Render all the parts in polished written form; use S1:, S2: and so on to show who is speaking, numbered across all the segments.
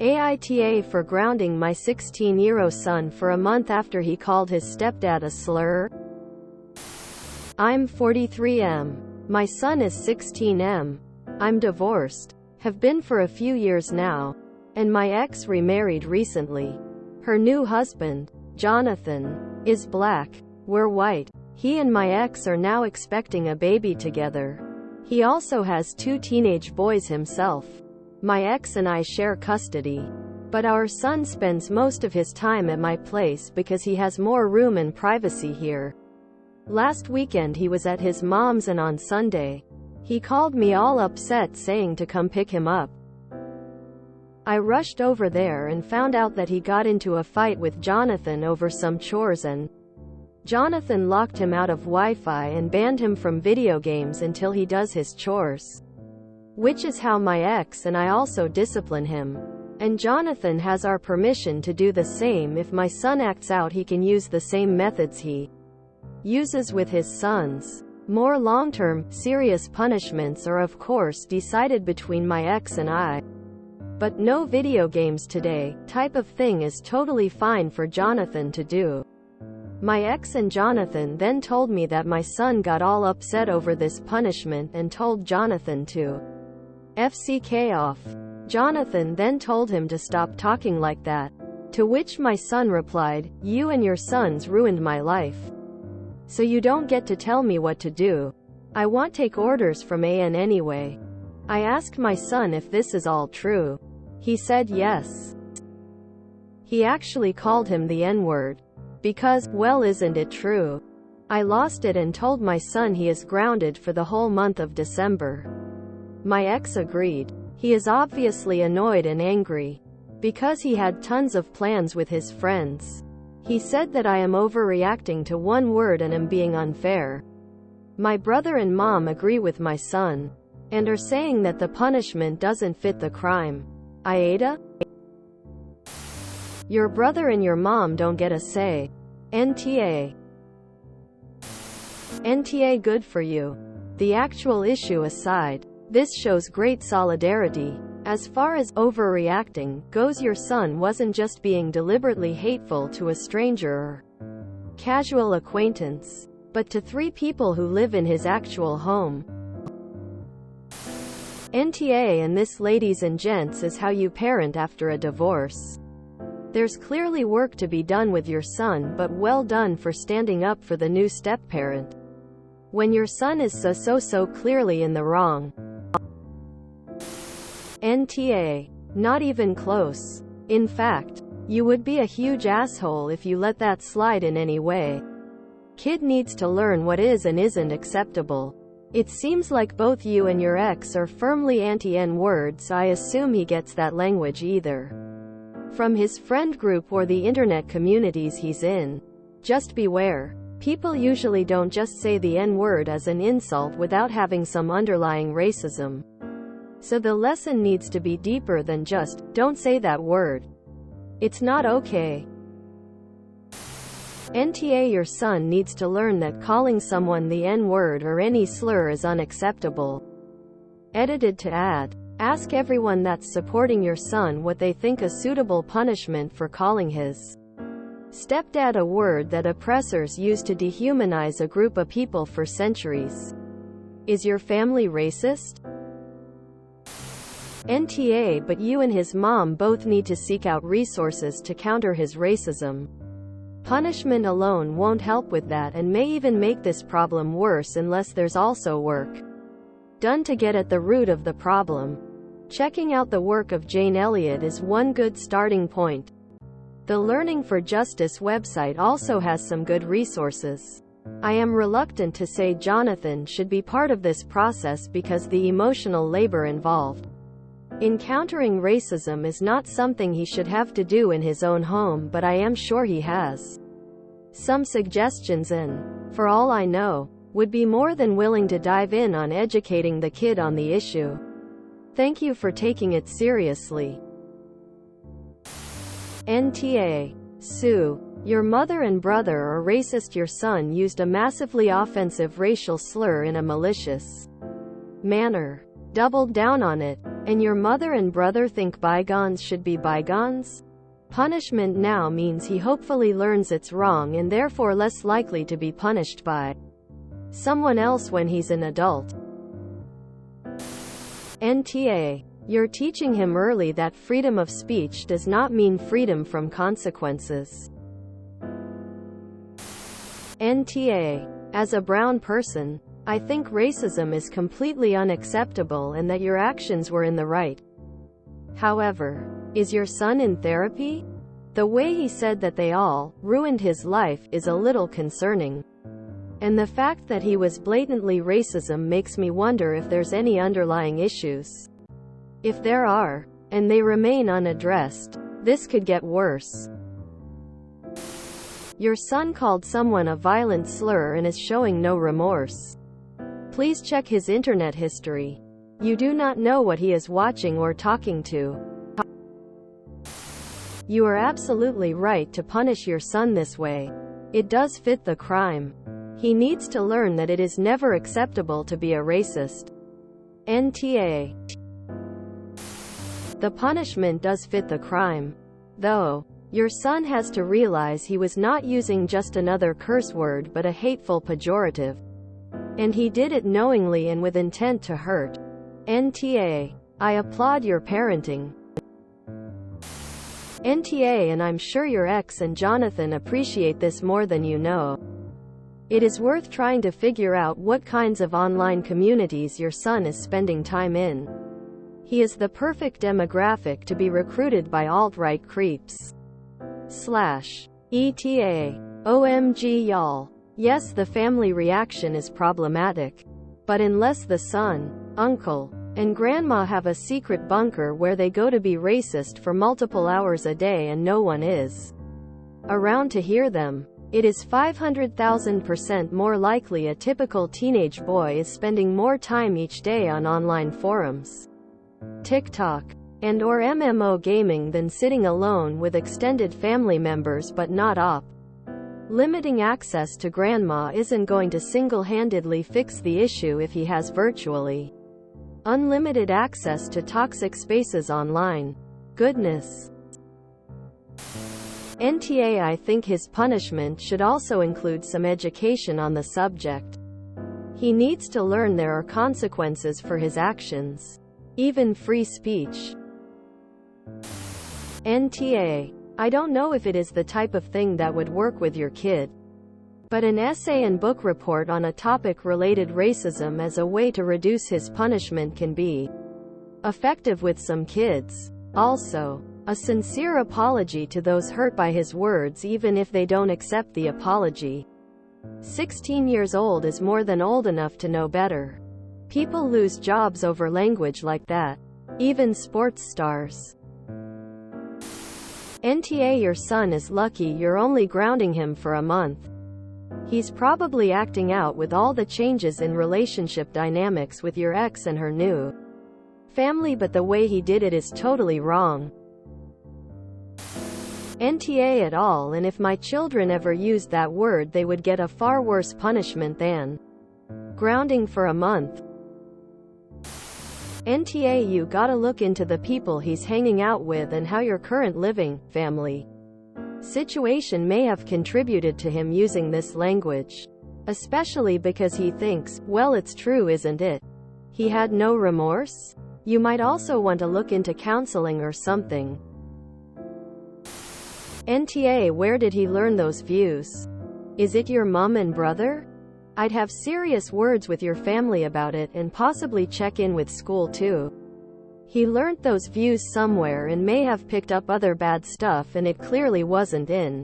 S1: AITA for grounding my 16-year-old son for a month after he called his stepdad a slur. I'm 43M. My son is 16M. I'm divorced. Have been for a few years now. And my ex remarried recently. Her new husband, Jonathan, is black. We're white. He and my ex are now expecting a baby together. He also has 2 teenage boys himself. My ex and I share custody. But our son spends most of his time at my place because he has more room and privacy here. Last weekend he was at his mom's, and on Sunday, he called me all upset saying to come pick him up. I rushed over there and found out that he got into a fight with Jonathan over some chores, and Jonathan locked him out of Wi-Fi and banned him from video games until he does his chores. Which is how my ex and I also discipline him. And Jonathan has our permission to do the same if my son acts out. He can use the same methods he uses with his sons. More long-term, serious punishments are of course decided between my ex and I. But no video games today, type of thing is totally fine for Jonathan to do. My ex and Jonathan then told me that my son got all upset over this punishment and told Jonathan to FCK off. Jonathan then told him to stop talking like that. To which my son replied, "You and your sons ruined my life. So you don't get to tell me what to do. I won't take orders from AN anyway." I asked my son if this is all true. He said yes. He actually called him the N-word. Because, well, isn't it true? I lost it and told my son he is grounded for the whole month of December. My ex agreed. He is obviously annoyed and angry. Because he had tons of plans with his friends. He said that I am overreacting to one word and am being unfair. My brother and mom agree with my son. And are saying that the punishment doesn't fit the crime. AITA? Your brother and your mom don't get a say. NTA. NTA, good for you. The actual issue aside, this shows great solidarity. As far as overreacting goes, your son wasn't just being deliberately hateful to a stranger or casual acquaintance, but to 3 people who live in his actual home. NTA, and this, ladies and gents, is how you parent after a divorce. There's clearly work to be done with your son, but well done for standing up for the new step-parent. When your son is so clearly in the wrong. NTA. Not even close. In fact, you would be a huge asshole if you let that slide in any way. Kid needs to learn what is and isn't acceptable. It seems like both you and your ex are firmly anti-N-word, so I assume he gets that language either from his friend group or the internet communities he's in. Just beware. People usually don't just say the N-word as an insult without having some underlying racism. So the lesson needs to be deeper than just, don't say that word. It's not okay. NTA, your son needs to learn that calling someone the N-word or any slur is unacceptable. Edited to add. Ask everyone that's supporting your son what they think a suitable punishment for calling his stepdad a word that oppressors used to dehumanize a group of people for centuries. Is your family racist? NTA, but you and his mom both need to seek out resources to counter his racism. Punishment alone won't help with that and may even make this problem worse unless there's also work done to get at the root of the problem. Checking out the work of Jane Elliott is one good starting point. The Learning for Justice website also has some good resources. I am reluctant to say Jonathan should be part of this process because the emotional labor involved. Encountering racism is not something he should have to do in his own home, but I am sure he has some suggestions and, for all I know, would be more than willing to dive in on educating the kid on the issue. Thank you for taking it seriously. NTA. Sue. Your mother and brother are racist. Your son used a massively offensive racial slur in a malicious manner. Doubled down on it, and your mother and brother think bygones should be bygones? Punishment now means he hopefully learns it's wrong and therefore less likely to be punished by someone else when he's an adult. NTA. You're teaching him early that freedom of speech does not mean freedom from consequences. NTA. As a brown person, I think racism is completely unacceptable and that your actions were in the right. However, is your son in therapy? The way he said that they all ruined his life is a little concerning. And the fact that he was blatantly racism makes me wonder if there's any underlying issues. If there are, and they remain unaddressed, this could get worse. Your son called someone a violent slur and is showing no remorse. Please check his internet history. You do not know what he is watching or talking to. You are absolutely right to punish your son this way. It does fit the crime. He needs to learn that it is never acceptable to be a racist. NTA. The punishment does fit the crime. Though, your son has to realize he was not using just another curse word but a hateful pejorative. And he did it knowingly and with intent to hurt. NTA. I applaud your parenting. NTA, and I'm sure your ex and Jonathan appreciate this more than you know. It is worth trying to figure out what kinds of online communities your son is spending time in. He is the perfect demographic to be recruited by alt-right creeps. /ETA. OMG y'all. Yes, the family reaction is problematic. But unless the son, uncle, and grandma have a secret bunker where they go to be racist for multiple hours a day and no one is around to hear them, it is 500,000% more likely a typical teenage boy is spending more time each day on online forums, TikTok, and/or MMO gaming than sitting alone with extended family members but not op. Limiting access to grandma isn't going to single-handedly fix the issue if he has virtually unlimited access to toxic spaces online. Goodness. NTA. I think his punishment should also include some education on the subject. He needs to learn there are consequences for his actions. Even free speech. NTA. I don't know if it is the type of thing that would work with your kid. But an essay and book report on a topic related racism as a way to reduce his punishment can be effective with some kids. Also, a sincere apology to those hurt by his words even if they don't accept the apology. 16 years old is more than old enough to know better. People lose jobs over language like that. Even sports stars. NTA. Your son is lucky you're only grounding him for a month. He's probably acting out with all the changes in relationship dynamics with your ex and her new family, but the way he did it is totally wrong. NTA at all, and if my children ever used that word they would get a far worse punishment than grounding for a month. NTA. You gotta look into the people he's hanging out with and how your current living family situation may have contributed to him using this language. Especially because he thinks, well, it's true, isn't it? He had no remorse? You might also want to look into counseling or something. NTA. Where did he learn those views? Is it your mom and brother? I'd have serious words with your family about it and possibly check in with school too. He learnt those views somewhere and may have picked up other bad stuff, and it clearly wasn't in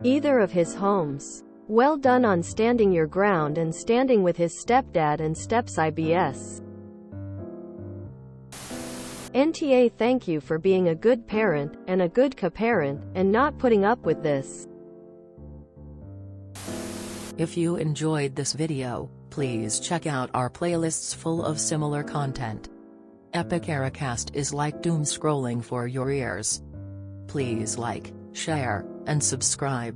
S1: either of his homes. Well done on standing your ground and standing with his stepdad and steps IBS. NTA. Thank you for being a good parent, and a good co-parent, and not putting up with this.
S2: If you enjoyed this video, please check out our playlists full of similar content. Epic Ericast is like doom scrolling for your ears. Please like, share, and subscribe.